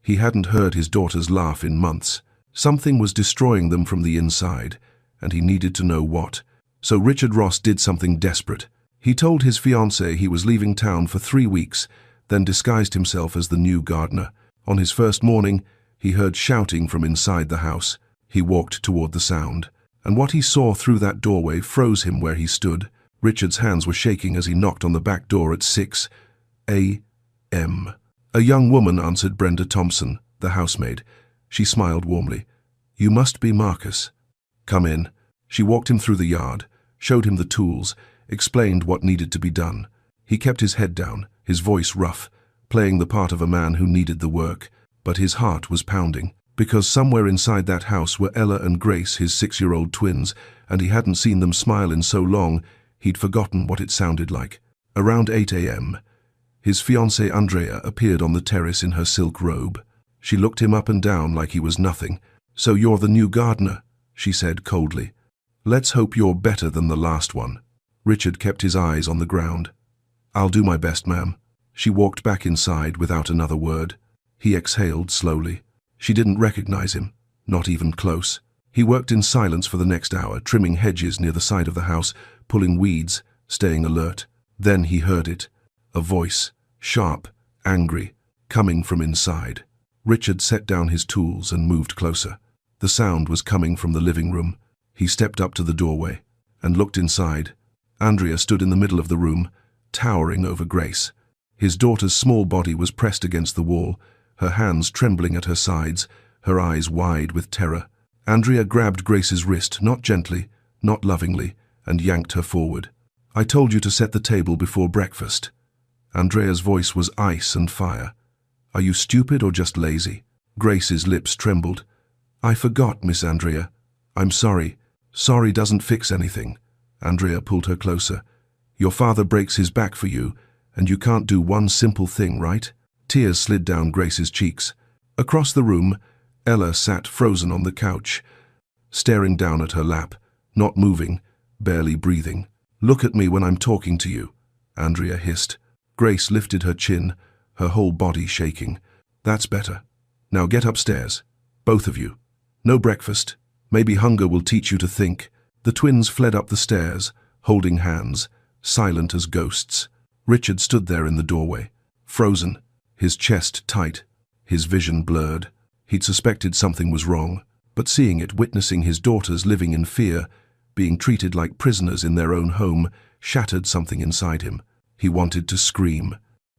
He hadn't heard his daughters laugh in months. Something was destroying them from the inside, and he needed to know what. So Richard Ross did something desperate. He told his fiancée he was leaving town for 3 weeks, then disguised himself as the new gardener. On his first morning, he heard shouting from inside the house. He walked toward the sound, and what he saw through that doorway froze him where he stood. Richard's hands were shaking as he knocked on the back door at 6 a.m. A young woman answered, Brenda Thompson, the housemaid. She smiled warmly. "You must be Marcus. Come in." She walked him through the yard, showed him the tools, explained what needed to be done. He kept his head down, his voice rough, playing the part of a man who needed the work, but his heart was pounding, because somewhere inside that house were Ella and Grace, his 6-year-old twins, and he hadn't seen them smile in so long, he'd forgotten what it sounded like. Around 8 a.m., his fiancée Andrea appeared on the terrace in her silk robe. She looked him up and down like he was nothing. "So you're the new gardener," she said coldly. "Let's hope you're better than the last one." Richard kept his eyes on the ground. "I'll do my best, ma'am." She walked back inside without another word. He exhaled slowly. She didn't recognize him, not even close. He worked in silence for the next hour, trimming hedges near the side of the house, pulling weeds, staying alert. Then he heard it. A voice, sharp, angry, coming from inside. Richard set down his tools and moved closer. The sound was coming from the living room. He stepped up to the doorway and looked inside. Andrea stood in the middle of the room, towering over Grace. His daughter's small body was pressed against the wall, her hands trembling at her sides, her eyes wide with terror. Andrea grabbed Grace's wrist, not gently, not lovingly, and yanked her forward. "I told you to set the table before breakfast." Andrea's voice was ice and fire. "Are you stupid or just lazy?" Grace's lips trembled. "I forgot, Miss Andrea. I'm sorry. Sorry doesn't fix anything." Andrea pulled her closer. "Your father breaks his back for you, and you can't do one simple thing, right?" Tears slid down Grace's cheeks. Across the room, Ella sat frozen on the couch, staring down at her lap, not moving, barely breathing. "Look at me when I'm talking to you," Andrea hissed. Grace lifted her chin, her whole body shaking. "That's better. Now get upstairs. Both of you. No breakfast. Maybe hunger will teach you to think." The twins fled up the stairs, holding hands, silent as ghosts. Richard stood there in the doorway, frozen, his chest tight, his vision blurred. He'd suspected something was wrong, but seeing it, witnessing his daughters living in fear, being treated like prisoners in their own home, shattered something inside him. He wanted to scream,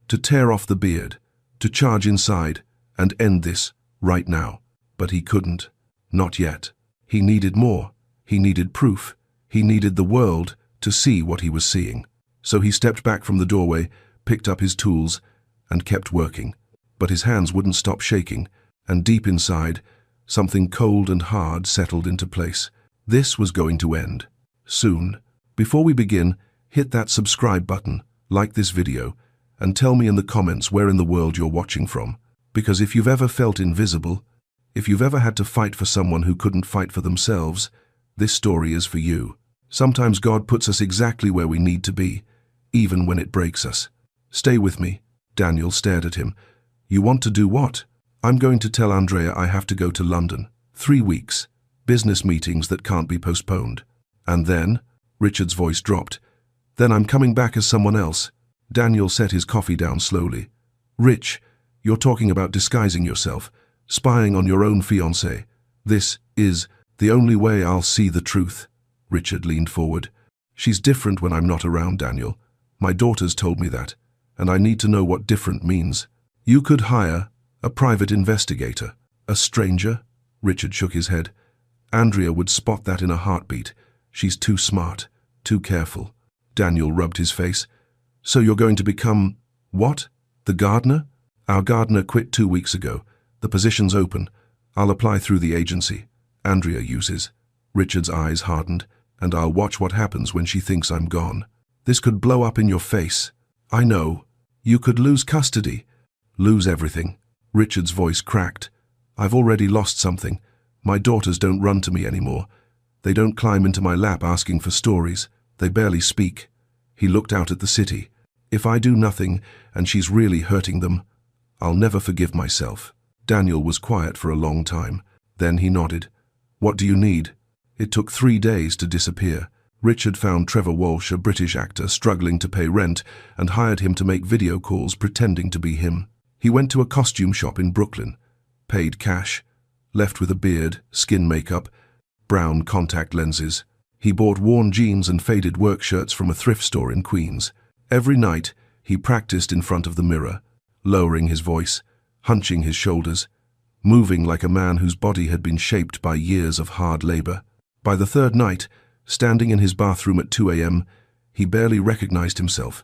to tear off the beard, to charge inside and end this right now. But he couldn't. Not yet. He needed more. He needed proof. He needed the world to see what he was seeing. So he stepped back from the doorway, picked up his tools, and kept working. But his hands wouldn't stop shaking, and deep inside, something cold and hard settled into place. This was going to end. Soon. Before we begin, hit that subscribe button, like this video, and tell me in the comments where in the world you're watching from. Because if you've ever felt invisible, if you've ever had to fight for someone who couldn't fight for themselves, this story is for you. Sometimes God puts us exactly where we need to be, even when it breaks us. "Stay with me." Daniel stared at him. "You want to do what?" "I'm going to tell Andrea I have to go to London. 3 weeks. Business meetings that can't be postponed." "And then?" Richard's voice dropped. "Then I'm coming back as someone else." Daniel set his coffee down slowly. "Rich, you're talking about disguising yourself, spying on your own fiancée. This is the only way I'll see the truth." Richard leaned forward. "She's different when I'm not around, Daniel. My daughters told me that, and I need to know what different means." "You could hire a private investigator." "A stranger?" Richard shook his head. "Andrea would spot that in a heartbeat. She's too smart, too careful." Daniel rubbed his face. "So you're going to become, what? The gardener?" "Our gardener quit 2 weeks ago. The position's open. I'll apply through the agency Andrea uses." Richard's eyes hardened. "And I'll watch what happens when she thinks I'm gone." "This could blow up in your face." "I know. You could lose custody." "Lose everything." Richard's voice cracked. "I've already lost something. My daughters don't run to me anymore. They don't climb into my lap asking for stories. They barely speak." He looked out at the city. "If I do nothing and she's really hurting them, I'll never forgive myself." Daniel was quiet for a long time. Then he nodded. "What do you need?" It took 3 days to disappear. Richard found Trevor Walsh, a British actor, struggling to pay rent, and hired him to make video calls pretending to be him. He went to a costume shop in Brooklyn, paid cash, left with a beard, skin makeup, brown contact lenses. He bought worn jeans and faded work shirts from a thrift store in Queens. Every night, he practiced in front of the mirror, lowering his voice, hunching his shoulders, moving like a man whose body had been shaped by years of hard labor. By the third night, standing in his bathroom at 2 a.m., he barely recognized himself.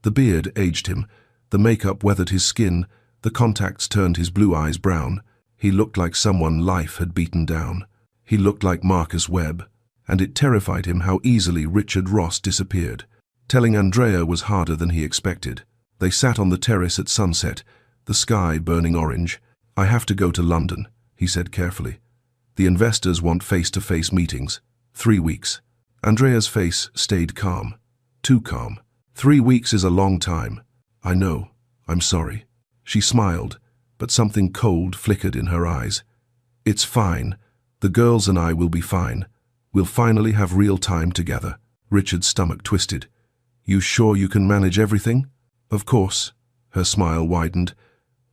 The beard aged him, the makeup weathered his skin, the contacts turned his blue eyes brown. He looked like someone life had beaten down. He looked like Marcus Webb, and it terrified him how easily Richard Ross disappeared. Telling Andrea was harder than he expected. They sat on the terrace at sunset, the sky burning orange. "I have to go to London," he said carefully. "The investors want face-to-face meetings. 3 weeks." Andrea's face stayed calm. Too calm. 3 weeks is a long time. "I know. I'm sorry." She smiled, but something cold flickered in her eyes. "It's fine. The girls and I will be fine. We'll finally have real time together." Richard's stomach twisted. "You sure you can manage everything?" "Of course." Her smile widened.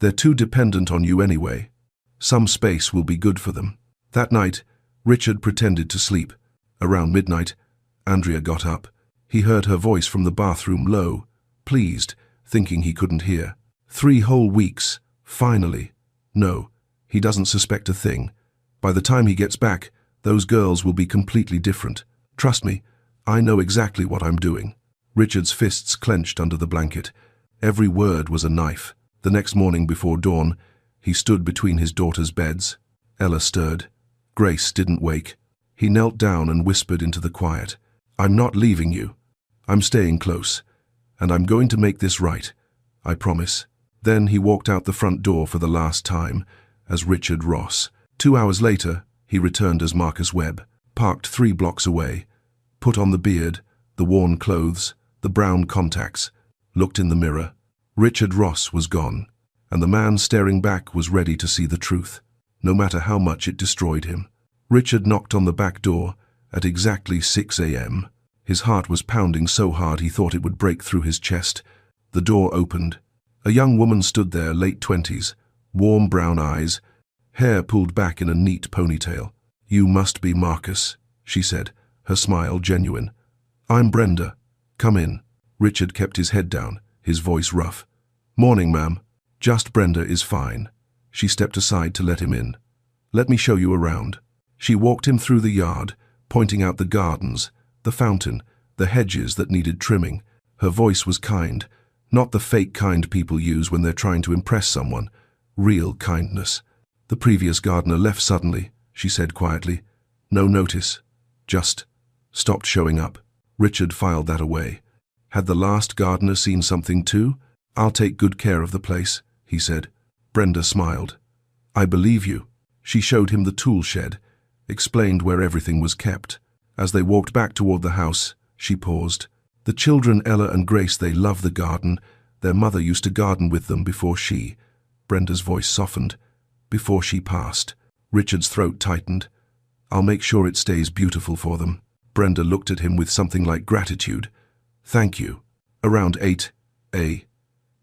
"They're too dependent on you anyway. Some space will be good for them." That night, Richard pretended to sleep. Around midnight, Andrea got up. He heard her voice from the bathroom, low, pleased, thinking he couldn't hear. 3 whole weeks, finally. No, he doesn't suspect a thing. By the time he gets back, those girls will be completely different. Trust me, I know exactly what I'm doing. Richard's fists clenched under the blanket. Every word was a knife. The next morning before dawn, he stood between his daughters' beds. Ella stirred. Grace didn't wake. He knelt down and whispered into the quiet. "I'm not leaving you. I'm staying close. And I'm going to make this right. I promise." Then he walked out the front door for the last time, as Richard Ross. 2 hours later, he returned as Marcus Webb, parked 3 blocks away, put on the beard, the worn clothes, the brown contacts, looked in the mirror. Richard Ross was gone, and the man staring back was ready to see the truth, no matter how much it destroyed him. Richard knocked on the back door at exactly 6 a.m. His heart was pounding so hard he thought it would break through his chest. The door opened. A young woman stood there, late 20s, warm brown eyes, hair pulled back in a neat ponytail. "You must be Marcus," she said, her smile genuine. "I'm Brenda. Come in." Richard kept his head down, his voice rough. "Morning, ma'am. Just Brenda is fine." She stepped aside to let him in. "Let me show you around." She walked him through the yard, pointing out the gardens, the fountain, the hedges that needed trimming. Her voice was kind, not the fake kind people use when they're trying to impress someone. Real kindness. "The previous gardener left suddenly," she said quietly. "No notice. Just stopped showing up." Richard filed that away. Had the last gardener seen something too? "I'll take good care of the place," he said. Brenda smiled. "I believe you." She showed him the tool shed, explained where everything was kept. As they walked back toward the house, she paused. "The children, Ella and Grace, they love the garden. Their mother used to garden with them before she—" Brenda's voice softened. "Before she passed." Richard's throat tightened. "I'll make sure it stays beautiful for them." Brenda looked at him with something like gratitude. "Thank you." Around 8 a.m.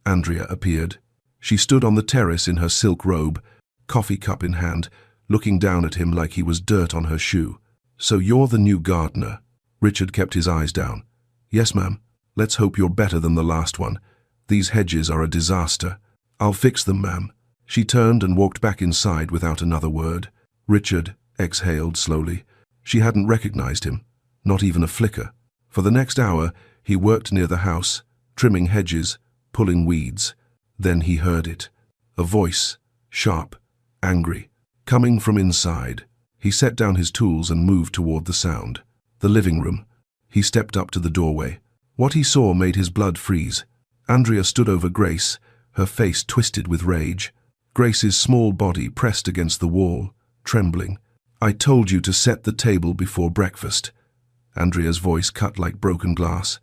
Andrea appeared. She stood on the terrace in her silk robe, coffee cup in hand, looking down at him like he was dirt on her shoe. "So you're the new gardener?" Richard kept his eyes down. "Yes, ma'am. Let's hope you're better than the last one. These hedges are a disaster." "I'll fix them, ma'am." She turned and walked back inside without another word. Richard exhaled slowly. She hadn't recognized him, not even a flicker. For the next hour, he worked near the house, trimming hedges, pulling weeds. Then he heard it. A voice, sharp, angry, coming from inside. He set down his tools and moved toward the sound. The living room. He stepped up to the doorway. What he saw made his blood freeze. Andrea stood over Grace, her face twisted with rage. Grace's small body pressed against the wall, trembling. "I told you to set the table before breakfast." Andrea's voice cut like broken glass.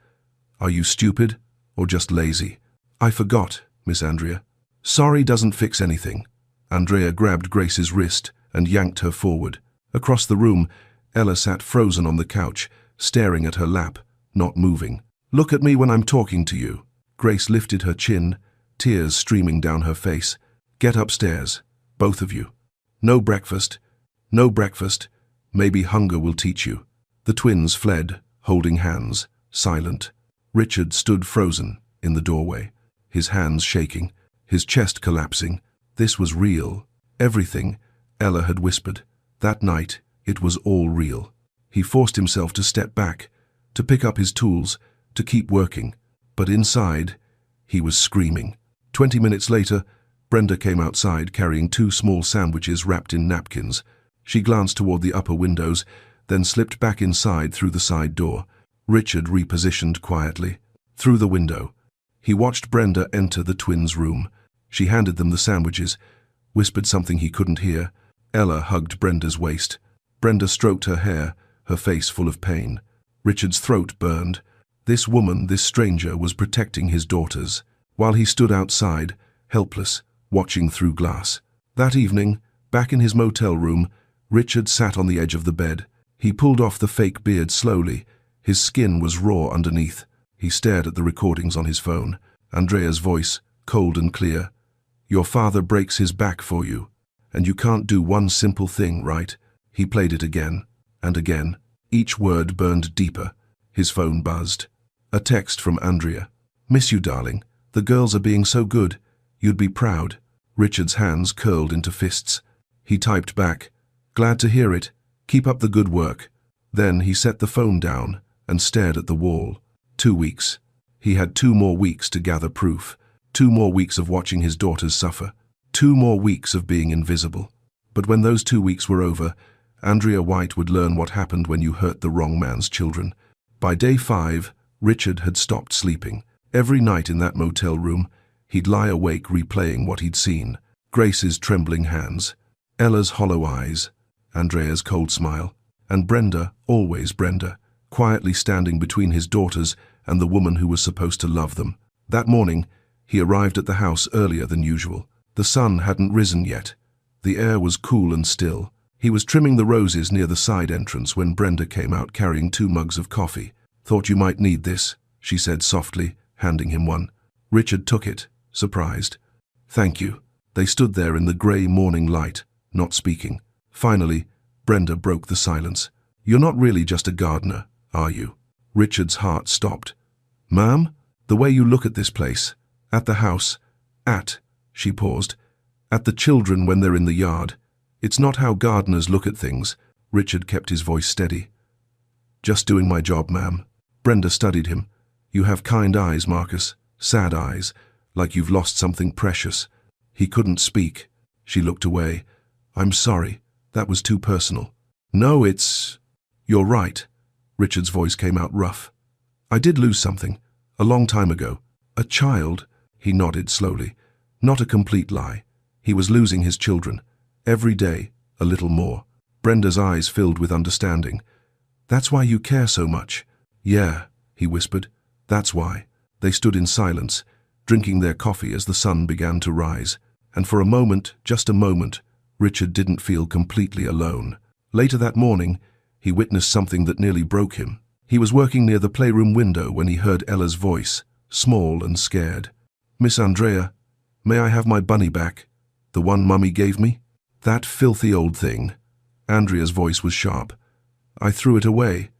"Are you stupid or just lazy?" "I forgot, Miss Andrea." "Sorry doesn't fix anything." Andrea grabbed Grace's wrist and yanked her forward. Across the room, Ella sat frozen on the couch, staring at her lap, not moving. "Look at me when I'm talking to you." Grace lifted her chin, tears streaming down her face. "Get upstairs, both of you. No breakfast. No breakfast. Maybe hunger will teach you." The twins fled, holding hands, silent. Richard stood frozen in the doorway, his hands shaking, his chest collapsing. This was real. Everything, Ella had whispered. That night, it was all real. He forced himself to step back, to pick up his tools, to keep working. But inside, he was screaming. 20 minutes later, Brenda came outside carrying 2 small sandwiches wrapped in napkins. She glanced toward the upper windows, then slipped back inside through the side door. Richard repositioned quietly. Through the window, he watched Brenda enter the twins' room. She handed them the sandwiches, whispered something he couldn't hear. Ella hugged Brenda's waist. Brenda stroked her hair, her face full of pain. Richard's throat burned. This woman, this stranger, was protecting his daughters, while he stood outside, helpless, watching through glass. That evening, back in his motel room, Richard sat on the edge of the bed. He pulled off the fake beard slowly. His skin was raw underneath. He stared at the recordings on his phone. Andrea's voice, cold and clear. "Your father breaks his back for you, and you can't do one simple thing, right?" He played it again and again. Each word burned deeper. His phone buzzed. A text from Andrea. "Miss you, darling. The girls are being so good. You'd be proud." Richard's hands curled into fists. He typed back, "Glad to hear it. Keep up the good work." Then he set the phone down and stared at the wall. 2 weeks. He had 2 more weeks to gather proof. 2 more weeks of watching his daughters suffer. 2 more weeks of being invisible. But when those 2 weeks were over, Andrea White would learn what happened when you hurt the wrong man's children. By day 5, Richard had stopped sleeping. Every night in that motel room, he'd lie awake replaying what he'd seen. Grace's trembling hands, Ella's hollow eyes, Andrea's cold smile, and Brenda, always Brenda, quietly standing between his daughters and the woman who was supposed to love them. That morning, he arrived at the house earlier than usual. The sun hadn't risen yet. The air was cool and still. He was trimming the roses near the side entrance when Brenda came out carrying 2 mugs of coffee. "Thought you might need this," she said softly, handing him one. Richard took it, surprised. "Thank you." They stood there in the grey morning light, not speaking. Finally, Brenda broke the silence. "You're not really just a gardener, are you?" Richard's heart stopped. "Ma'am, the way you look at this place, at the house, she paused, "at the children when they're in the yard. It's not how gardeners look at things." Richard kept his voice steady. "Just doing my job, ma'am." Brenda studied him. "You have kind eyes, Marcus, sad eyes, like you've lost something precious." He couldn't speak. She looked away. "I'm sorry, that was too personal." "No, you're right." Richard's voice came out rough. "I did lose something, a long time ago. A child," he nodded slowly. Not a complete lie. He was losing his children. Every day, a little more. Brenda's eyes filled with understanding. "That's why you care so much." "Yeah," he whispered. "That's why." They stood in silence, drinking their coffee as the sun began to rise. And for a moment, just a moment, Richard didn't feel completely alone. Later that morning, he witnessed something that nearly broke him. He was working near the playroom window when he heard Ella's voice, small and scared. "Miss Andrea, may I have my bunny back? The one Mummy gave me?" "That filthy old thing." Andrea's voice was sharp. "I threw it away.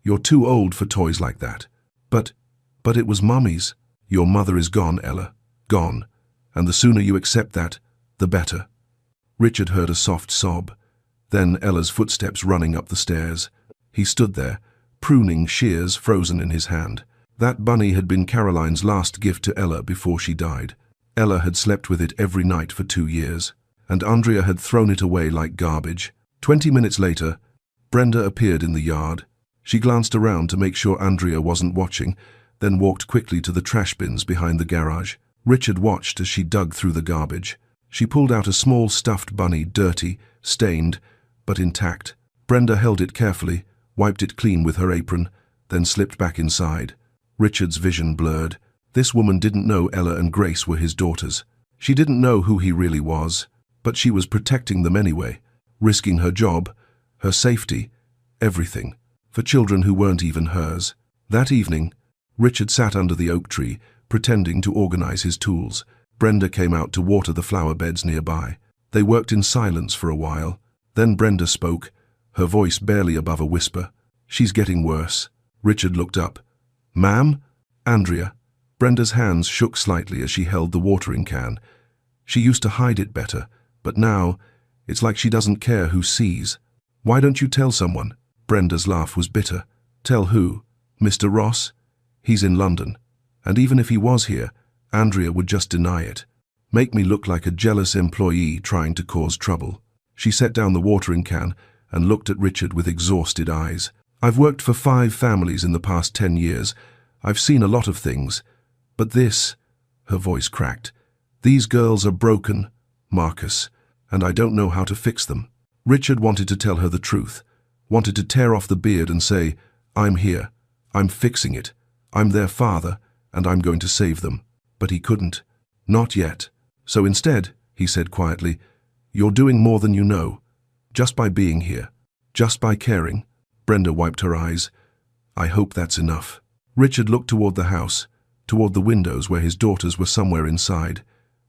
You're too old for toys like that." But it was Mummy's." "Your mother is gone, Ella. Gone. And the sooner you accept that, the better." Richard heard a soft sob. Then Ella's footsteps running up the stairs. He stood there, pruning shears frozen in his hand. That bunny had been Caroline's last gift to Ella before she died. Ella had slept with it every night for 2 years, and Andrea had thrown it away like garbage. 20 minutes later, Brenda appeared in the yard. She glanced around to make sure Andrea wasn't watching, then walked quickly to the trash bins behind the garage. Richard watched as she dug through the garbage. She pulled out a small stuffed bunny, dirty, stained, but intact. Brenda held it carefully, wiped it clean with her apron, then slipped back inside. Richard's vision blurred. This woman didn't know Ella and Grace were his daughters. She didn't know who he really was. But she was protecting them anyway, risking her job, her safety, everything, for children who weren't even hers. That evening, Richard sat under the oak tree, pretending to organize his tools. Brenda came out to water the flower beds nearby. They worked in silence for a while. Then Brenda spoke, her voice barely above a whisper. "She's getting worse." Richard looked up. "Ma'am?" "Andrea." Brenda's hands shook slightly as she held the watering can. She used to hide it better, but now, it's like she doesn't care who sees. "Why don't you tell someone?" Brenda's laugh was bitter. "Tell who? Mr. Ross? He's in London. And even if he was here, Andrea would just deny it. Make me look like a jealous employee trying to cause trouble." She set down the watering can and looked at Richard with exhausted eyes. "I've worked for 5 families in the past 10 years. I've seen a lot of things. But this," her voice cracked, "these girls are broken, Marcus, and I don't know how to fix them." Richard wanted to tell her the truth, wanted to tear off the beard and say, "I'm here, I'm fixing it, I'm their father, and I'm going to save them." But he couldn't. Not yet. So instead, he said quietly, "You're doing more than you know. Just by being here. Just by caring." Brenda wiped her eyes. "I hope that's enough." Richard looked toward the house, toward the windows where his daughters were somewhere inside,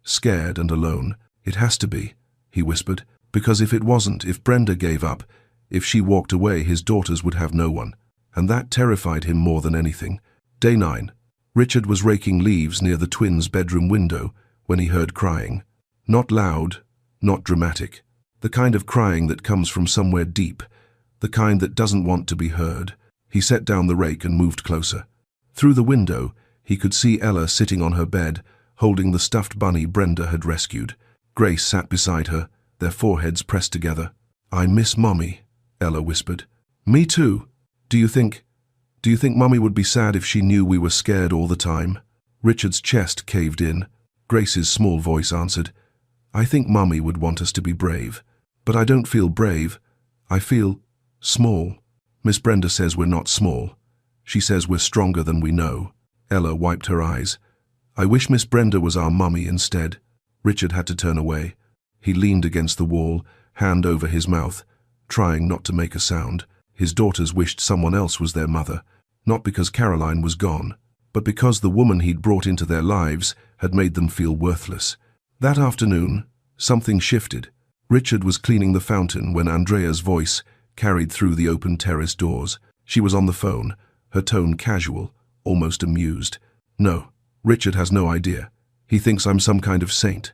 scared and alone. "It has to be," he whispered, "because if it wasn't, if Brenda gave up, if she walked away, his daughters would have no one." And that terrified him more than anything. Day 9. Richard was raking leaves near the twins' bedroom window when he heard crying. Not loud, not dramatic. The kind of crying that comes from somewhere deep, the kind that doesn't want to be heard. He set down the rake and moved closer. Through the window, he could see Ella sitting on her bed, holding the stuffed bunny Brenda had rescued. Grace sat beside her, their foreheads pressed together. "I miss Mommy," Ella whispered. "Me too. Do you think Mommy would be sad if she knew we were scared all the time?" Richard's chest caved in. Grace's small voice answered, "I think Mommy would want us to be brave. But I don't feel brave. I feel small." "Miss Brenda says we're not small. She says we're stronger than we know." Ella wiped her eyes. "I wish Miss Brenda was our mummy instead." Richard had to turn away. He leaned against the wall, hand over his mouth, trying not to make a sound. His daughters wished someone else was their mother, not because Caroline was gone, but because the woman he'd brought into their lives had made them feel worthless. That afternoon, something shifted. Richard was cleaning the fountain when Andrea's voice carried through the open terrace doors. She was on the phone, her tone casual, almost amused. "No, Richard has no idea. He thinks I'm some kind of saint."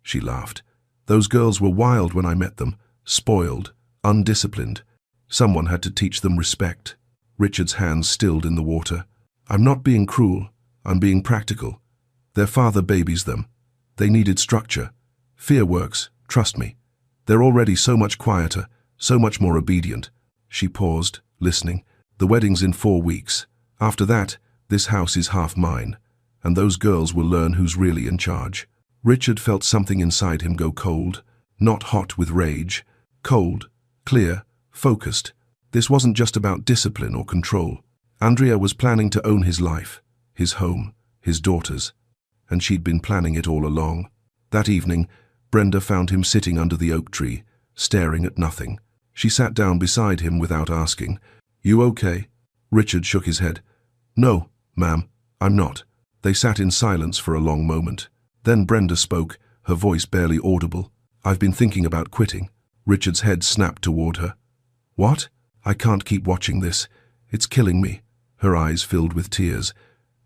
She laughed. "Those girls were wild when I met them, spoiled, undisciplined. Someone had to teach them respect." Richard's hands stilled in the water. "I'm not being cruel. I'm being practical. Their father babies them. They needed structure. Fear works, trust me. They're already so much quieter, so much more obedient." She paused, listening. "The wedding's in 4 weeks. After that, this house is half mine, and those girls will learn who's really in charge." Richard felt something inside him go cold, not hot with rage. Cold, clear, focused. This wasn't just about discipline or control. Andrea was planning to own his life, his home, his daughters, and she'd been planning it all along. That evening, Brenda found him sitting under the oak tree, staring at nothing. She sat down beside him without asking. "You okay?" Richard shook his head. "No, ma'am, I'm not." They sat in silence for a long moment. Then Brenda spoke, her voice barely audible. "I've been thinking about quitting." Richard's head snapped toward her. "What?" "I can't keep watching this. It's killing me." Her eyes filled with tears.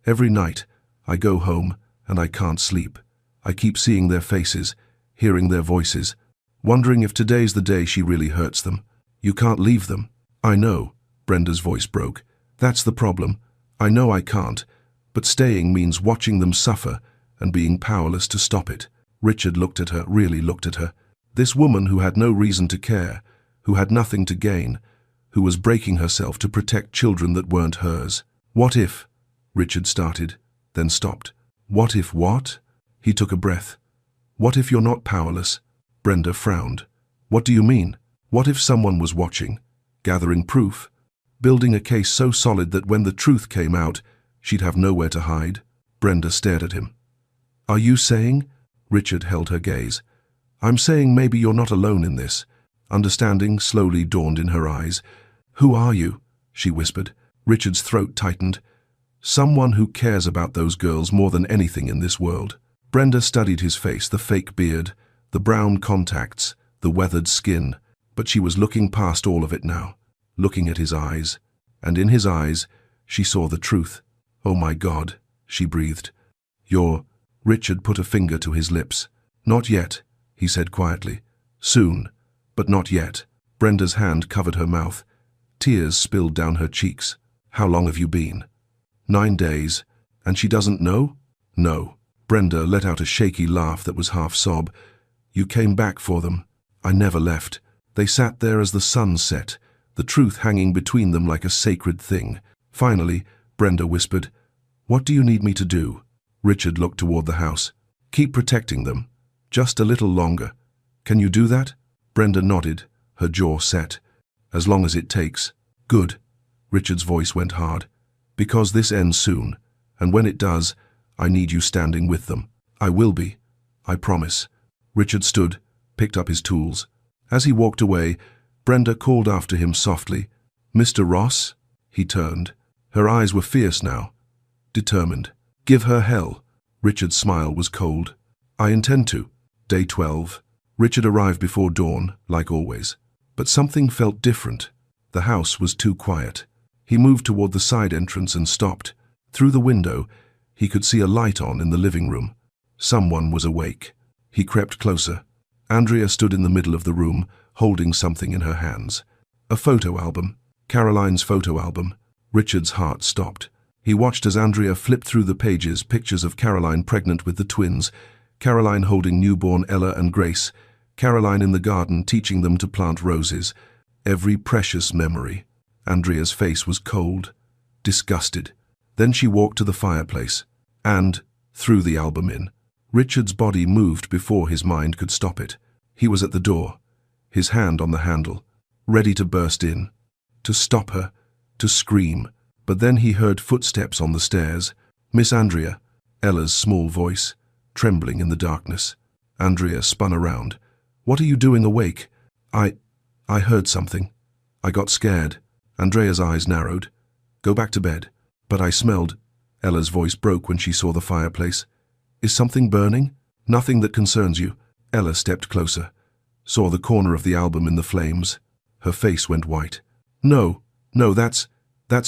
"Every night, I go home and I can't sleep. I keep seeing their faces, hearing their voices, wondering if today's the day she really hurts them." "You can't leave them." "I know," Brenda's voice broke. "That's the problem. I know I can't, but staying means watching them suffer and being powerless to stop it." Richard looked at her, really looked at her. This woman who had no reason to care, who had nothing to gain, who was breaking herself to protect children that weren't hers. "What if?" Richard started, then stopped. "What if what?" He took a breath. "What if you're not powerless?" Brenda frowned. "What do you mean? What if someone was watching, gathering proof, building a case so solid that when the truth came out, she'd have nowhere to hide?" Brenda stared at him. "Are you saying?" Richard held her gaze. I'm saying maybe you're not alone in this. Understanding slowly dawned in her eyes. Who are you? She whispered. Richard's throat tightened. Someone who cares about those girls more than anything in this world. Brenda studied his face, the fake beard, the brown contacts, the weathered skin, but she was looking past all of it now, looking at his eyes, and in his eyes she saw the truth. Oh my God, she breathed. Richard put a finger to his lips. Not yet, he said quietly. Soon, but not yet. Brenda's hand covered her mouth. Tears spilled down her cheeks. How long have you been? 9 days. And she doesn't know? No. Brenda let out a shaky laugh that was half sob. You came back for them. I never left. They sat there as the sun set, the truth hanging between them like a sacred thing. Finally, Brenda whispered, What do you need me to do? Richard looked toward the house. Keep protecting them. Just a little longer. Can you do that? Brenda nodded, her jaw set. As long as it takes. Good. Richard's voice went hard. Because this ends soon, and when it does, I need you standing with them. I will be. I promise. Richard stood, picked up his tools. As he walked away, Brenda called after him softly. Mr. Ross? He turned. Her eyes were fierce now. Determined. Give her hell. Richard's smile was cold. I intend to. Day 12. Richard arrived before dawn, like always. But something felt different. The house was too quiet. He moved toward the side entrance and stopped. Through the window, he could see a light on in the living room. Someone was awake. He crept closer. Andrea stood in the middle of the room, holding something in her hands. A photo album. Caroline's photo album. Richard's heart stopped. He watched as Andrea flipped through the pages, pictures of Caroline pregnant with the twins, Caroline holding newborn Ella and Grace, Caroline in the garden teaching them to plant roses. Every precious memory. Andrea's face was cold, disgusted. Then she walked to the fireplace and threw the album in. Richard's body moved before his mind could stop it. He was at the door, his hand on the handle, ready to burst in, to stop her, to scream. But then he heard footsteps on the stairs. Miss Andrea, Ella's small voice, trembling in the darkness. Andrea spun around. What are you doing awake? I heard something. I got scared. Andrea's eyes narrowed. Go back to bed. But I smelled. Ella's voice broke when she saw the fireplace. Is something burning? Nothing that concerns you. Ella stepped closer, saw the corner of the album in the flames. Her face went white. No, that's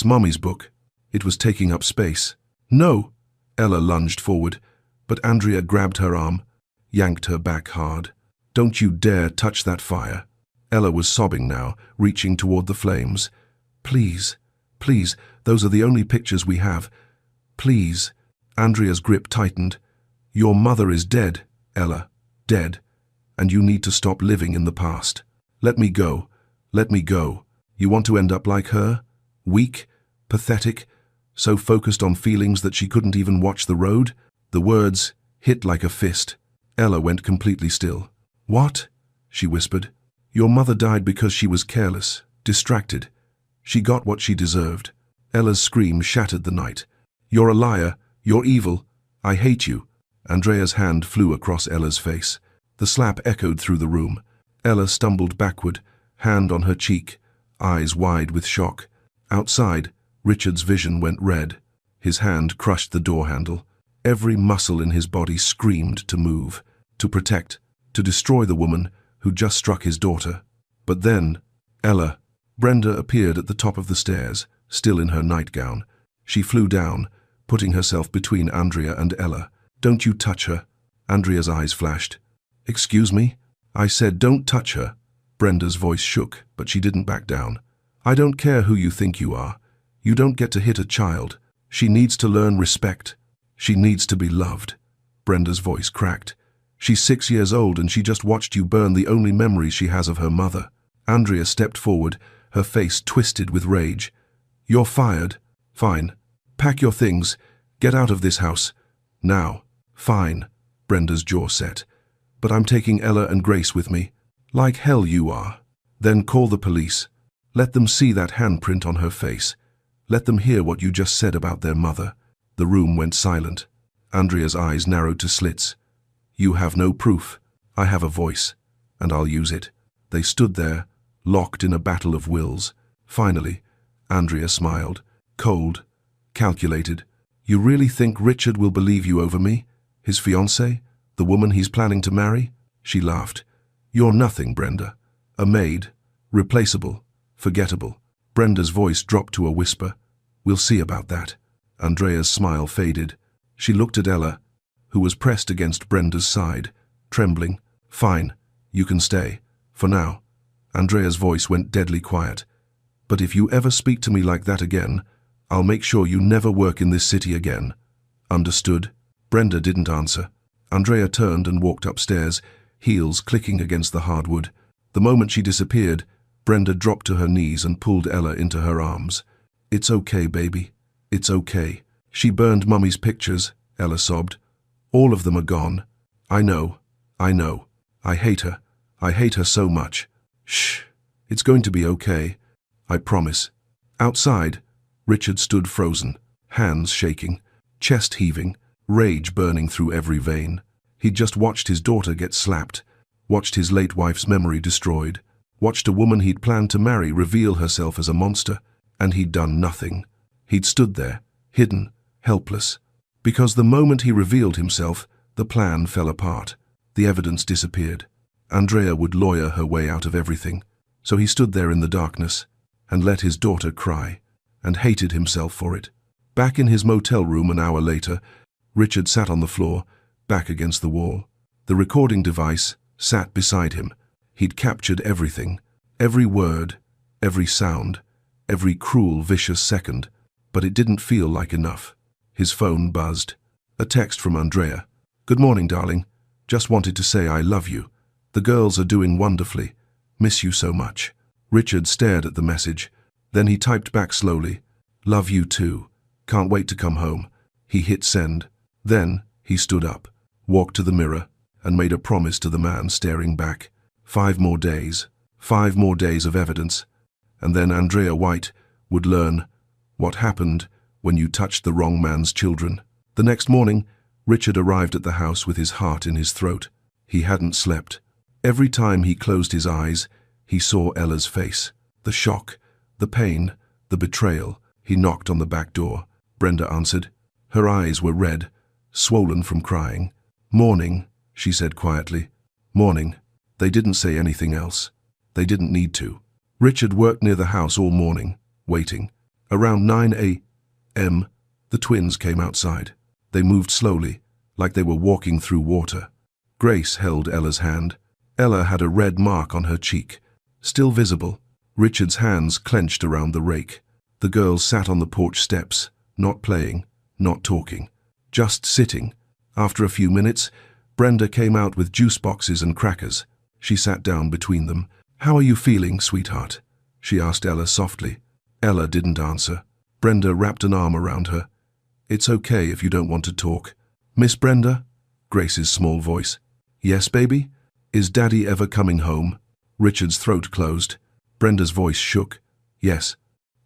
Mummy's book. It was taking up space. No! Ella lunged forward, but Andrea grabbed her arm, yanked her back hard. Don't you dare touch that fire. Ella was sobbing now, reaching toward the flames. Please, please, those are the only pictures we have. Please. Andrea's grip tightened. Your mother is dead, Ella. Dead. And you need to stop living in the past. Let me go. Let me go. You want to end up like her? Weak, pathetic, so focused on feelings that she couldn't even watch the road? The words hit like a fist. Ella went completely still. What? She whispered. Your mother died because she was careless, distracted. She got what she deserved. Ella's scream shattered the night. You're a liar. You're evil. I hate you. Andrea's hand flew across Ella's face. The slap echoed through the room. Ella stumbled backward, hand on her cheek, eyes wide with shock. Outside, Richard's vision went red. His hand crushed the door handle. Every muscle in his body screamed to move, to protect, to destroy the woman who just struck his daughter. But then, Brenda appeared at the top of the stairs, still in her nightgown. She flew down, putting herself between Andrea and Ella. Don't you touch her. Andrea's eyes flashed. Excuse me? I said don't touch her. Brenda's voice shook, but she didn't back down. I don't care who you think you are. You don't get to hit a child. She needs to learn respect. She needs to be loved. Brenda's voice cracked. She's 6 years old and she just watched you burn the only memories she has of her mother. Andrea stepped forward, her face twisted with rage. You're fired. Fine. Pack your things. Get out of this house. Now. Fine. Brenda's jaw set. But I'm taking Ella and Grace with me. Like hell you are. Then call the police. Let them see that handprint on her face. Let them hear what you just said about their mother. The room went silent. Andrea's eyes narrowed to slits. You have no proof. I have a voice, and I'll use it. They stood there, locked in a battle of wills. Finally, Andrea smiled, cold, calculated. You really think Richard will believe you over me? His fiancée? The woman he's planning to marry? She laughed. You're nothing, Brenda. A maid. Replaceable. Forgettable. Brenda's voice dropped to a whisper. We'll see about that. Andrea's smile faded. She looked at Ella, who was pressed against Brenda's side, trembling. Fine, you can stay. For now. Andrea's voice went deadly quiet. But if you ever speak to me like that again, I'll make sure you never work in this city again. Understood? Brenda didn't answer. Andrea turned and walked upstairs, heels clicking against the hardwood. The moment she disappeared, Brenda dropped to her knees and pulled Ella into her arms. It's okay, baby. It's okay. She burned Mummy's pictures, Ella sobbed. All of them are gone. I know. I know. I hate her. I hate her so much. Shh. It's going to be okay. I promise. Outside, Richard stood frozen, hands shaking, chest heaving, rage burning through every vein. He'd just watched his daughter get slapped, watched his late wife's memory destroyed, watched a woman he'd planned to marry reveal herself as a monster, and he'd done nothing. He'd stood there, hidden, helpless, because the moment he revealed himself, the plan fell apart. The evidence disappeared. Andrea would lawyer her way out of everything, so he stood there in the darkness and let his daughter cry, and hated himself for it. Back in his motel room an hour later, Richard sat on the floor, back against the wall. The recording device sat beside him. He'd captured everything, every word, every sound, every cruel, vicious second, but it didn't feel like enough. His phone buzzed. A text from Andrea. Good morning, darling. Just wanted to say I love you. The girls are doing wonderfully. Miss you so much. Richard stared at the message. Then he typed back slowly. Love you too. Can't wait to come home. He hit send. Then he stood up, walked to the mirror, and made a promise to the man staring back. 5 more days. 5 more days of evidence. And then Andrea White would learn what happened when you touched the wrong man's children. The next morning, Richard arrived at the house with his heart in his throat. He hadn't slept. Every time he closed his eyes, he saw Ella's face. The shock, the pain, the betrayal. He knocked on the back door. Brenda answered. Her eyes were red, swollen from crying. Morning, she said quietly. Morning. They didn't say anything else. They didn't need to. Richard worked near the house all morning, waiting. Around 9 a.m., the twins came outside. They moved slowly, like they were walking through water. Grace held Ella's hand. Ella had a red mark on her cheek, still visible. Richard's hands clenched around the rake. The girls sat on the porch steps, not playing, not talking, just sitting. After a few minutes, Brenda came out with juice boxes and crackers. She sat down between them. How are you feeling, sweetheart? She asked Ella softly. Ella didn't answer. Brenda wrapped an arm around her. It's okay if you don't want to talk. Miss Brenda? Grace's small voice. Yes, baby? Is Daddy ever coming home? Richard's throat closed. Brenda's voice shook. Yes.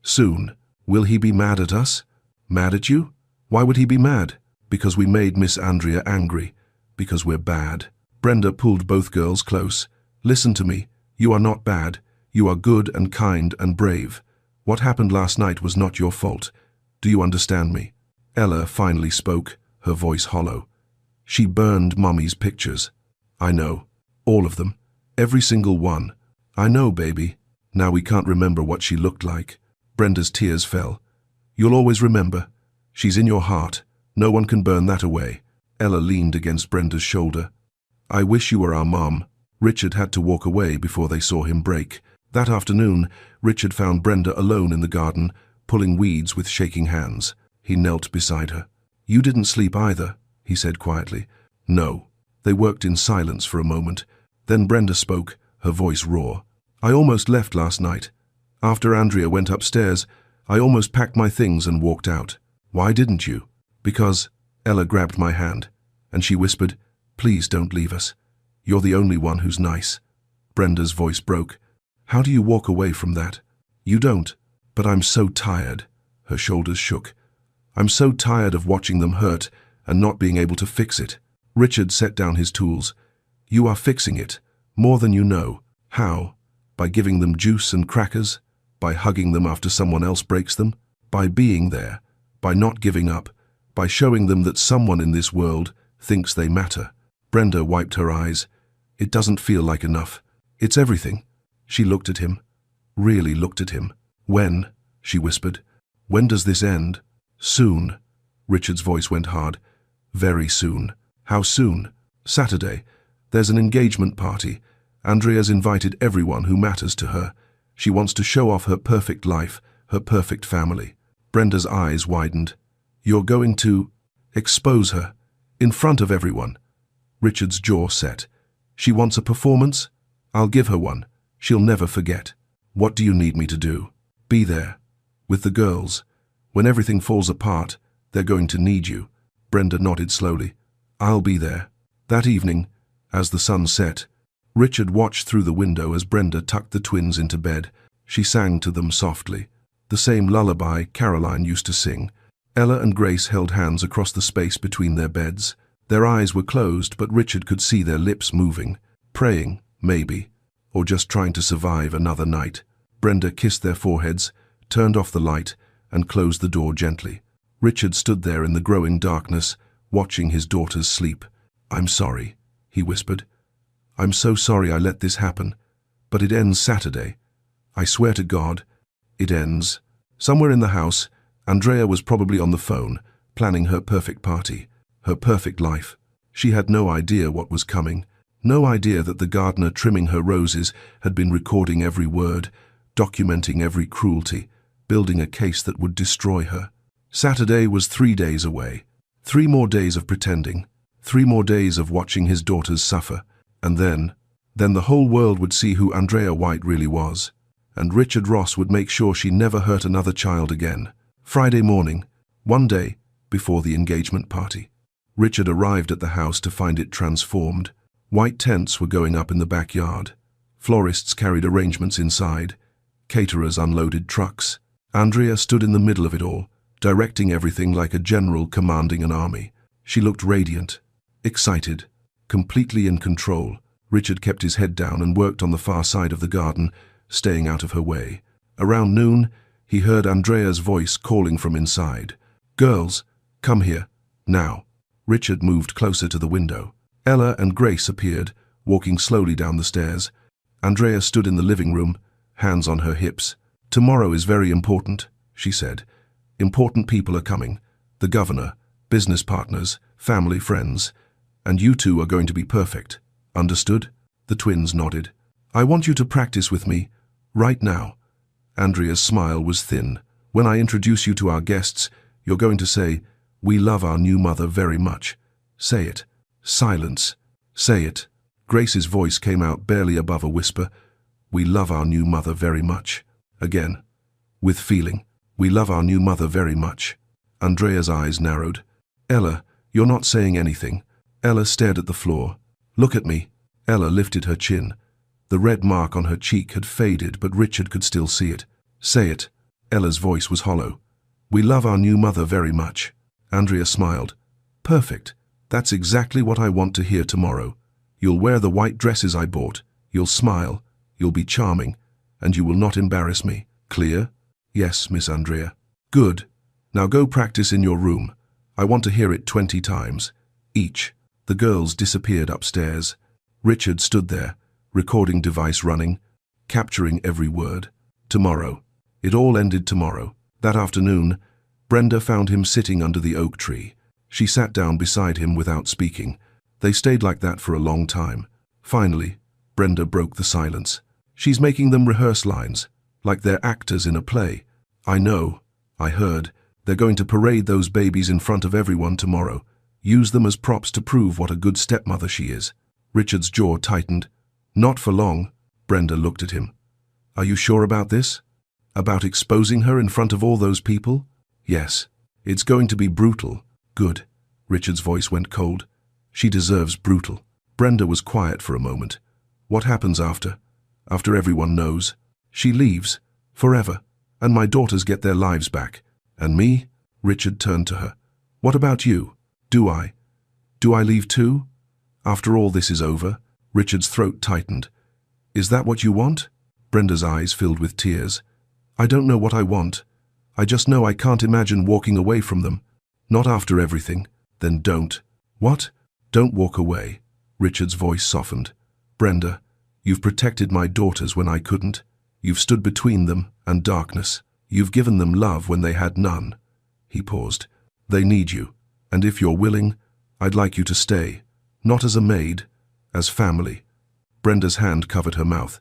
Soon. Will he be mad at us? Mad at you? Why would he be mad? Because we made Miss Andrea angry. Because we're bad. Brenda pulled both girls close. Listen to me. You are not bad. You are good and kind and brave. What happened last night was not your fault. Do you understand me? Ella finally spoke, her voice hollow. She burned Mummy's pictures. I know. All of them. Every single one. I know, baby. Now we can't remember what she looked like. Brenda's tears fell. You'll always remember. She's in your heart. No one can burn that away. Ella leaned against Brenda's shoulder. I wish you were our mom. Richard had to walk away before they saw him break. That afternoon, Richard found Brenda alone in the garden, pulling weeds with shaking hands. He knelt beside her. You didn't sleep either, he said quietly. No. They worked in silence for a moment. Then Brenda spoke, her voice raw. I almost left last night. After Andrea went upstairs, I almost packed my things and walked out. Why didn't you? Because Ella grabbed my hand, and she whispered, Please don't leave us. You're the only one who's nice. Brenda's voice broke. How do you walk away from that? You don't. But I'm so tired. Her shoulders shook. I'm so tired of watching them hurt and not being able to fix it. Richard set down his tools. You are fixing it, more than you know. How? By giving them juice and crackers? By hugging them after someone else breaks them? By being there? By not giving up? By showing them that someone in this world thinks they matter? Brenda wiped her eyes. It doesn't feel like enough. It's everything. She looked at him. Really looked at him. When? She whispered. When does this end? Soon. Richard's voice went hard. Very soon. How soon? Saturday. There's an engagement party. Andrea's invited everyone who matters to her. She wants to show off her perfect life, her perfect family. Brenda's eyes widened. You're going to expose her in front of everyone. Richard's jaw set. She wants a performance? I'll give her one. She'll never forget. What do you need me to do? Be there. With the girls. When everything falls apart, they're going to need you. Brenda nodded slowly. I'll be there. That evening, as the sun set, Richard watched through the window as Brenda tucked the twins into bed. She sang to them softly. The same lullaby Caroline used to sing. Ella and Grace held hands across the space between their beds. Their eyes were closed, but Richard could see their lips moving. Praying, maybe, or just trying to survive another night. Brenda kissed their foreheads, turned off the light, and closed the door gently. Richard stood there in the growing darkness, watching his daughters sleep. I'm sorry, he whispered. I'm so sorry I let this happen. But it ends Saturday. I swear to God, it ends. Somewhere in the house, Andrea was probably on the phone, planning her perfect party, her perfect life. She had no idea what was coming. No idea that the gardener trimming her roses had been recording every word, documenting every cruelty, building a case that would destroy her. Saturday was 3 days away. 3 more days of pretending. 3 more days of watching his daughters suffer. And then the whole world would see who Andrea White really was. And Richard Ross would make sure she never hurt another child again. Friday morning, one day before the engagement party. Richard arrived at the house to find it transformed. White tents were going up in the backyard. Florists carried arrangements inside. Caterers unloaded trucks. Andrea stood in the middle of it all, directing everything like a general commanding an army. She looked radiant, excited, completely in control. Richard kept his head down and worked on the far side of the garden, staying out of her way. Around noon, he heard Andrea's voice calling from inside. Girls, come here, now. Richard moved closer to the window. Ella and Grace appeared, walking slowly down the stairs. Andrea stood in the living room, hands on her hips. Tomorrow is very important, she said. Important people are coming. The governor, business partners, family, friends. And you two are going to be perfect. Understood? The twins nodded. I want you to practice with me, right now. Andrea's smile was thin. When I introduce you to our guests, you're going to say, we love our new mother very much. Say it. Silence. Say it. Grace's voice came out barely above a whisper. We love our new mother very much. Again. With feeling. We love our new mother very much. Andrea's eyes narrowed. Ella, you're not saying anything. Ella stared at the floor. Look at me. Ella lifted her chin. The red mark on her cheek had faded, but Richard could still see it. Say it. Ella's voice was hollow. We love our new mother very much. Andrea smiled. Perfect. That's exactly what I want to hear tomorrow. You'll wear the white dresses I bought. You'll smile. You'll be charming. And you will not embarrass me. Clear? Yes, Miss Andrea. Good. Now go practice in your room. I want to hear it 20 times. Each. The girls disappeared upstairs. Richard stood there, recording device running, capturing every word. Tomorrow. It all ended tomorrow. That afternoon, Brenda found him sitting under the oak tree. She sat down beside him without speaking. They stayed like that for a long time. Finally, Brenda broke the silence. She's making them rehearse lines, like they're actors in a play. I know. I heard. They're going to parade those babies in front of everyone tomorrow. Use them as props to prove what a good stepmother she is. Richard's jaw tightened. Not for long. Brenda looked at him. Are you sure about this? About exposing her in front of all those people? Yes. It's going to be brutal. Good. Richard's voice went cold. She deserves brutal. Brenda was quiet for a moment. What happens after? After everyone knows? She leaves. Forever. And my daughters get their lives back. And me? Richard turned to her. What about you? Do I leave too? After all this is over? Richard's throat tightened. Is that what you want? Brenda's eyes filled with tears. I don't know what I want. I just know I can't imagine walking away from them. Not after everything. Then don't. What? Don't walk away. Richard's voice softened. Brenda, you've protected my daughters when I couldn't. You've stood between them and darkness. You've given them love when they had none. He paused. They need you, and if you're willing, I'd like you to stay. Not as a maid, as family. Brenda's hand covered her mouth.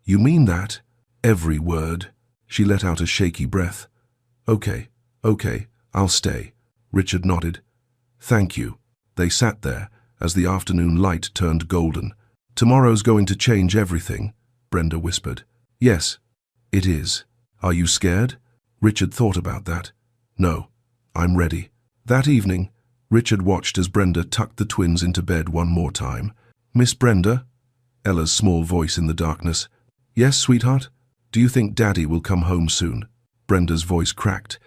You mean that? Every word. She let out a shaky breath. Okay, I'll stay. Richard nodded. Thank you. They sat there as the afternoon light turned golden. Tomorrow's going to change everything, Brenda whispered. Yes, it is. Are you scared? Richard thought about that. No, I'm ready. That evening, Richard watched as Brenda tucked the twins into bed one more time. Miss Brenda? Ella's small voice in the darkness. Yes, sweetheart? Do you think Daddy will come home soon? Brenda's voice cracked.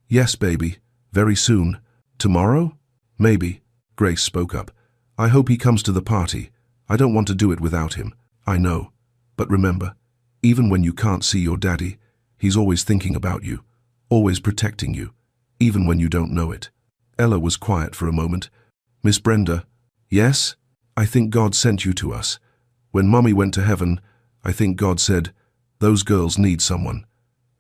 Yes, baby. Very soon. Tomorrow? Maybe. Grace spoke up. I hope he comes to the party. I don't want to do it without him. I know. But remember, even when you can't see your daddy, he's always thinking about you, always protecting you, even when you don't know it. Ella was quiet for a moment. Miss Brenda, yes? I think God sent you to us. When Mommy went to heaven, I think God said, those girls need someone.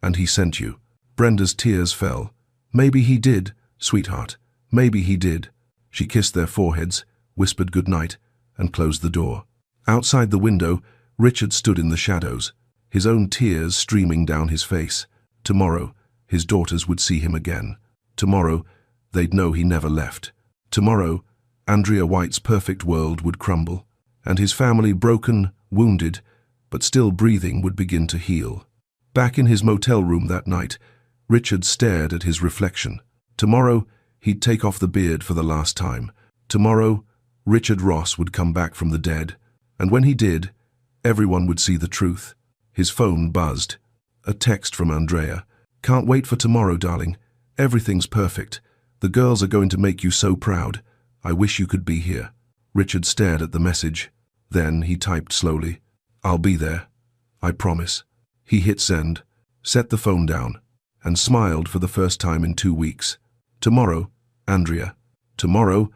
And he sent you. Brenda's tears fell. Maybe he did, sweetheart. Maybe he did. She kissed their foreheads, whispered good night, and closed the door. Outside the window, Richard stood in the shadows, his own tears streaming down his face. Tomorrow, his daughters would see him again. Tomorrow, they'd know he never left. Tomorrow, Andrea White's perfect world would crumble, and his family, broken, wounded, but still breathing, would begin to heal. Back in his motel room that night, Richard stared at his reflection. Tomorrow, he'd take off the beard for the last time. Tomorrow, Richard Ross would come back from the dead, and when he did, everyone would see the truth. His phone buzzed. A text from Andrea. Can't wait for tomorrow, darling. Everything's perfect. The girls are going to make you so proud. I wish you could be here. Richard stared at the message. Then he typed slowly. I'll be there. I promise. He hit send, set the phone down, and smiled for the first time in 2 weeks. Tomorrow, Andrea. Tomorrow,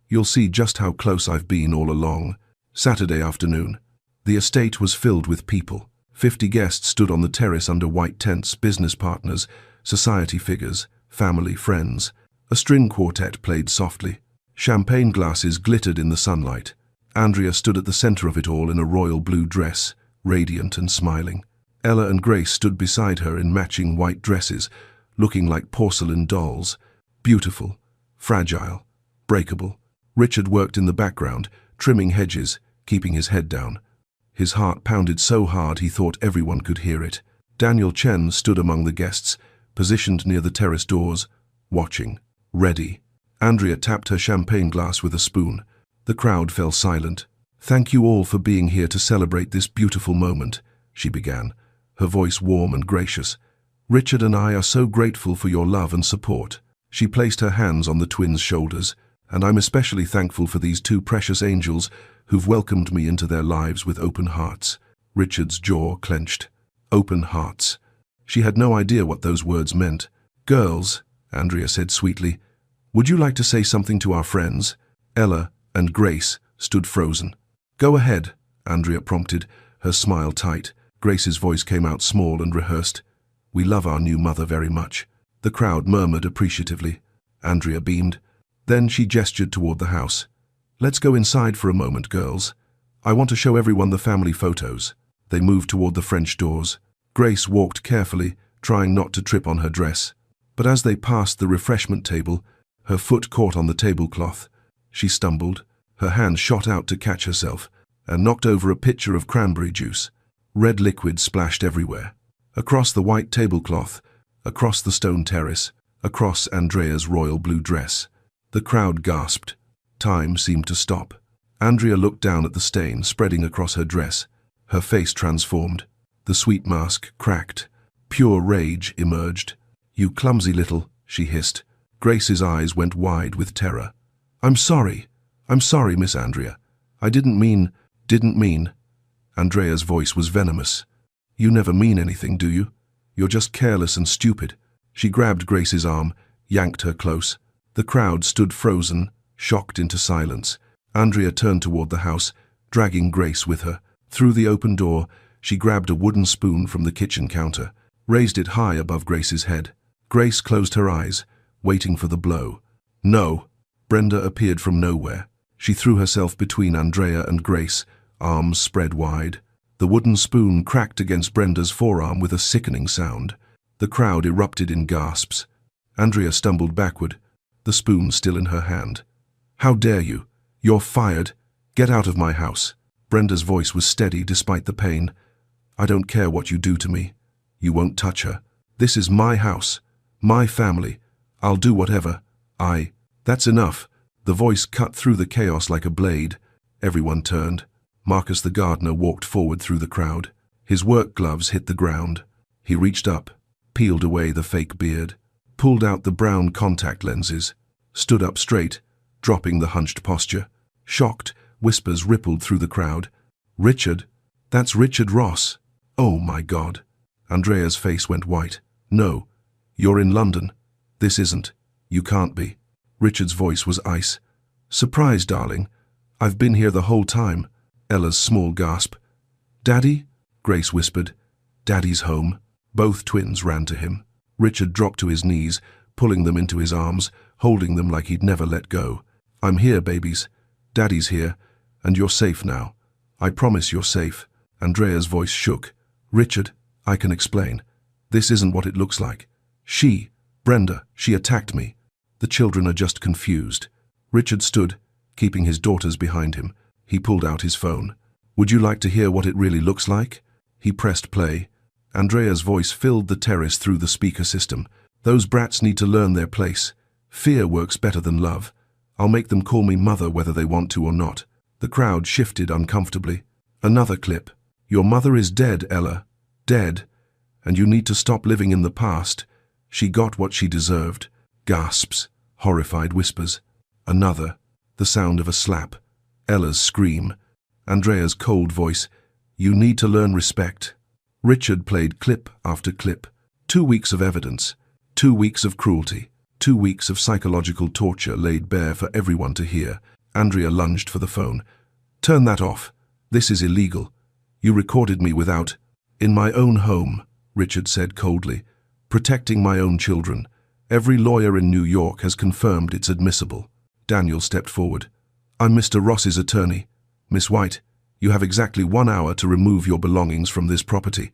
you'll see just how close I've been all along. Saturday afternoon. The estate was filled with people. 50 guests stood on the terrace under white tents, business partners, society figures, family, friends. A string quartet played softly. Champagne glasses glittered in the sunlight. Andrea stood at the center of it all in a royal blue dress, radiant and smiling. Ella and Grace stood beside her in matching white dresses, looking like porcelain dolls. Beautiful, fragile, breakable. Richard worked in the background, trimming hedges, keeping his head down. His heart pounded so hard he thought everyone could hear it. Daniel Chen stood among the guests, positioned near the terrace doors, watching, ready. Andrea tapped her champagne glass with a spoon. The crowd fell silent. Thank you all for being here to celebrate this beautiful moment, she began, her voice warm and gracious. Richard and I are so grateful for your love and support. She placed her hands on the twins' shoulders, and I'm especially thankful for these two precious angels who've welcomed me into their lives with open hearts. Richard's jaw clenched. Open hearts. She had no idea what those words meant. Girls, Andrea said sweetly, would you like to say something to our friends? Ella and Grace stood frozen. Go ahead, Andrea prompted, her smile tight. Grace's voice came out small and rehearsed. We love our new mother very much. The crowd murmured appreciatively. Andrea beamed. Then she gestured toward the house. Let's go inside for a moment, girls. I want to show everyone the family photos. They moved toward the French doors. Grace walked carefully, trying not to trip on her dress. But as they passed the refreshment table, her foot caught on the tablecloth. She stumbled, her hand shot out to catch herself, and knocked over a pitcher of cranberry juice. Red liquid splashed everywhere. Across the white tablecloth, across the stone terrace, across Andrea's royal blue dress. The crowd gasped. Time seemed to stop. Andrea looked down at the stain spreading across her dress. Her face transformed. The sweet mask cracked. Pure rage emerged. You clumsy little, she hissed. Grace's eyes went wide with terror. I'm sorry, Miss Andrea. I didn't mean... Didn't mean. Andrea's voice was venomous. You never mean anything, do you? You're just careless and stupid. She grabbed Grace's arm, yanked her close. The crowd stood frozen, shocked into silence. Andrea turned toward the house, dragging Grace with her. Through the open door, she grabbed a wooden spoon from the kitchen counter, raised it high above Grace's head. Grace closed her eyes, waiting for the blow. No! Brenda appeared from nowhere. She threw herself between Andrea and Grace, arms spread wide. The wooden spoon cracked against Brenda's forearm with a sickening sound. The crowd erupted in gasps. Andrea stumbled backward, the spoon still in her hand. How dare you? You're fired. Get out of my house. Brenda's voice was steady despite the pain. I don't care what you do to me. You won't touch her. This is my house, my family. I'll do whatever. That's enough. The voice cut through the chaos like a blade. Everyone turned. Marcus the gardener walked forward through the crowd. His work gloves hit the ground. He reached up, peeled away the fake beard, pulled out the brown contact lenses, stood up straight, dropping the hunched posture. Shocked, whispers rippled through the crowd. Richard? That's Richard Ross. Oh my God. Andrea's face went white. No. You're in London. This isn't. You can't be. Richard's voice was ice. Surprise, darling. I've been here the whole time. Ella's small gasp. Daddy? Grace whispered. Daddy's home. Both twins ran to him. Richard dropped to his knees, pulling them into his arms, holding them like he'd never let go. I'm here, babies. Daddy's here, and you're safe now. I promise you're safe. Andrea's voice shook. Richard, I can explain. This isn't what it looks like. Brenda, she attacked me. The children are just confused. Richard stood, keeping his daughters behind him. He pulled out his phone. Would you like to hear what it really looks like? He pressed play. Andrea's voice filled the terrace through the speaker system. Those brats need to learn their place. Fear works better than love. I'll make them call me mother whether they want to or not. The crowd shifted uncomfortably. Another clip. Your mother is dead, Ella. Dead. And you need to stop living in the past. She got what she deserved. Gasps. Horrified whispers. Another. The sound of a slap. Ella's scream. Andrea's cold voice. You need to learn respect. Richard played clip after clip. 2 weeks of evidence. 2 weeks of cruelty. 2 weeks of psychological torture laid bare for everyone to hear. Andrea lunged for the phone. Turn that off. This is illegal. You recorded me without... In my own home, Richard said coldly. Protecting my own children. Every lawyer in New York has confirmed it's admissible. Daniel stepped forward. I'm Mr. Ross's attorney. Miss White, you have exactly 1 hour to remove your belongings from this property.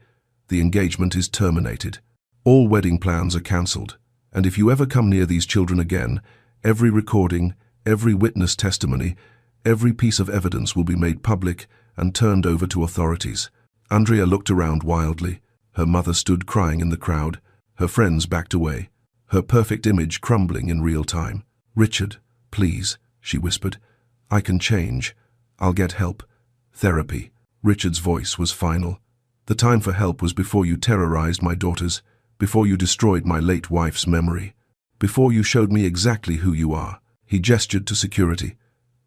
The engagement is terminated. All wedding plans are cancelled. And if you ever come near these children again, every recording, every witness testimony, every piece of evidence will be made public and turned over to authorities. Andrea looked around wildly. Her mother stood crying in the crowd. Her friends backed away, her perfect image crumbling in real time. Richard, please, she whispered. I can change. I'll get help. Therapy. Richard's voice was final. The time for help was before you terrorized my daughters, before you destroyed my late wife's memory, before you showed me exactly who you are. He gestured to security.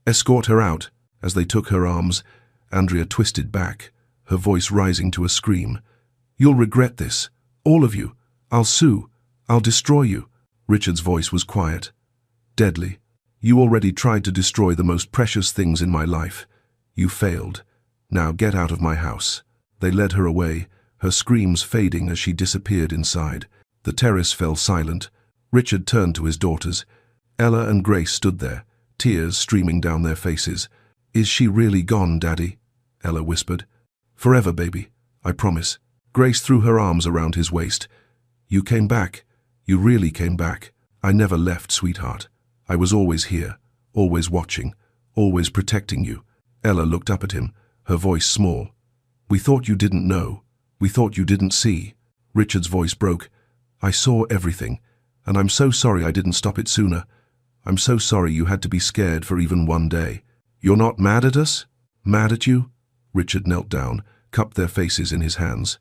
Escort her out. As they took her arms, Andrea twisted back, her voice rising to a scream. You'll regret this. All of you. I'll sue. I'll destroy you. Richard's voice was quiet. Deadly. You already tried to destroy the most precious things in my life. You failed. Now get out of my house. They led her away, her screams fading as she disappeared inside. The terrace fell silent. Richard turned to his daughters. Ella and Grace stood there, tears streaming down their faces. Is she really gone, Daddy? Ella whispered. Forever, baby. I promise. Grace threw her arms around his waist. You came back. You really came back. I never left, sweetheart. I was always here, always watching, always protecting you. Ella looked up at him, her voice small. We thought you didn't know. We thought you didn't see. Richard's voice broke. I saw everything, and I'm so sorry I didn't stop it sooner. I'm so sorry you had to be scared for even 1 day. You're not mad at us? Mad at you? Richard knelt down, cupped their faces in his hands.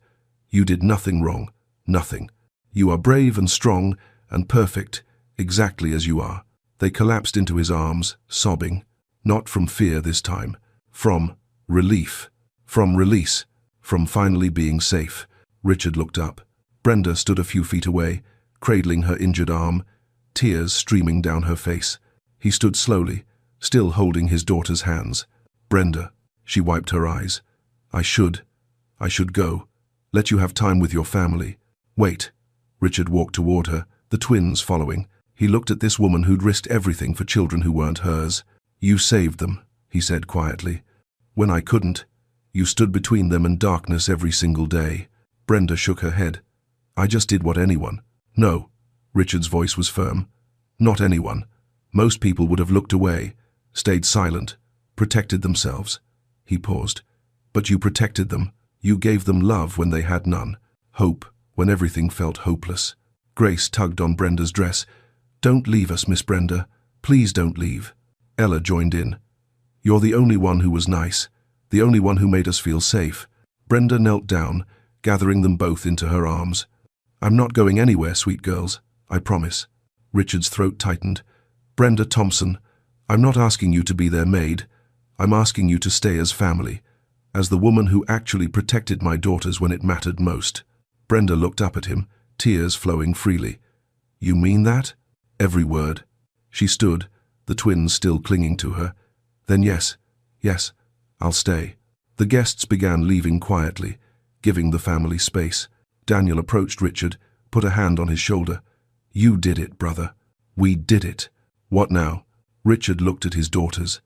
You did nothing wrong. Nothing. You are brave and strong and perfect, exactly as you are. They collapsed into his arms, sobbing. Not from fear this time. From Relief. From release. From finally being safe. Richard looked up. Brenda stood a few feet away, cradling her injured arm, tears streaming down her face. He stood slowly, still holding his daughter's hands. Brenda, she wiped her eyes. I should go. Let you have time with your family. Wait. Richard walked toward her, the twins following. He looked at this woman who'd risked everything for children who weren't hers. You saved them, he said quietly. When I couldn't, you stood between them and darkness every single day. Brenda shook her head. I just did what anyone. No. Richard's voice was firm. Not anyone. Most people would have looked away, stayed silent, protected themselves. He paused. But you protected them. You gave them love when they had none. Hope when everything felt hopeless. Grace tugged on Brenda's dress. Don't leave us, Miss Brenda. Please don't leave. Ella joined in. You're the only one who was nice. The only one who made us feel safe. Brenda knelt down, gathering them both into her arms. I'm not going anywhere, sweet girls. I promise. Richard's throat tightened. Brenda Thompson, I'm not asking you to be their maid. I'm asking you to stay as family, as the woman who actually protected my daughters when it mattered most. Brenda looked up at him, tears flowing freely. You mean that? Every word. She stood, the twins still clinging to her. Then yes, I'll stay. The guests began leaving quietly, giving the family space. Daniel approached Richard, put a hand on his shoulder. You did it, brother. We did it. What now? Richard looked at his daughters.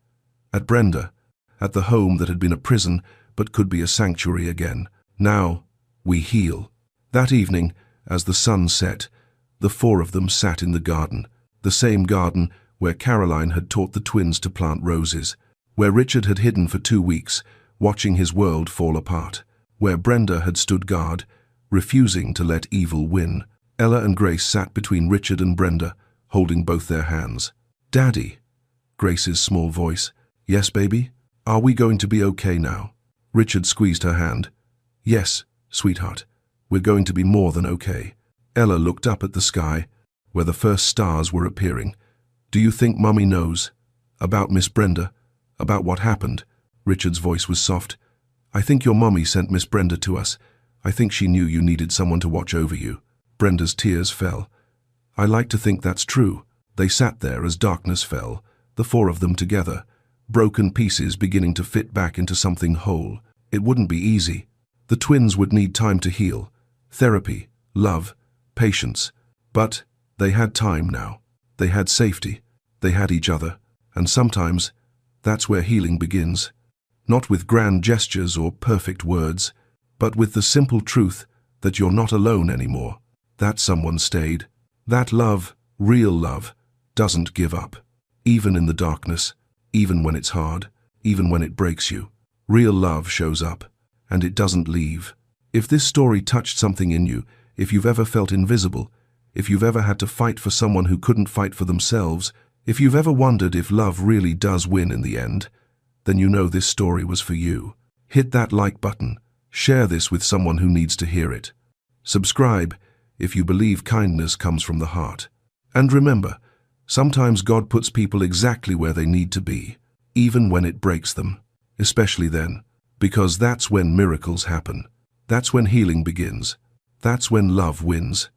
At Brenda. At the home that had been a prison but could be a sanctuary again. Now, we heal. That evening, as the sun set, the four of them sat in the garden. The same garden where Caroline had taught the twins to plant roses. Where Richard had hidden for 2 weeks, watching his world fall apart. Where Brenda had stood guard, refusing to let evil win. Ella and Grace sat between Richard and Brenda, holding both their hands. Daddy. Grace's small voice. Yes, baby? Are we going to be okay now? Richard squeezed her hand. Yes, sweetheart. We're going to be more than okay. Ella looked up at the sky, where the first stars were appearing. Do you think Mummy knows? About Miss Brenda? About what happened? Richard's voice was soft. I think your mummy sent Miss Brenda to us. I think she knew you needed someone to watch over you. Brenda's tears fell. I like to think that's true. They sat there as darkness fell, the four of them together, broken pieces beginning to fit back into something whole. It wouldn't be easy. The twins would need time to heal. Therapy, love, patience. But they had time now. They had safety. They had each other. And sometimes, that's where healing begins. Not with grand gestures or perfect words, but with the simple truth that you're not alone anymore. That someone stayed. That love, real love, doesn't give up. Even in the darkness, even when it's hard, even when it breaks you. Real love shows up, and it doesn't leave. If this story touched something in you, if you've ever felt invisible, if you've ever had to fight for someone who couldn't fight for themselves, if you've ever wondered if love really does win in the end, then you know this story was for you. Hit that like button. Share this with someone who needs to hear it. Subscribe if you believe kindness comes from the heart. And remember, sometimes God puts people exactly where they need to be, even when it breaks them. Especially then, because that's when miracles happen. That's when healing begins. That's when love wins.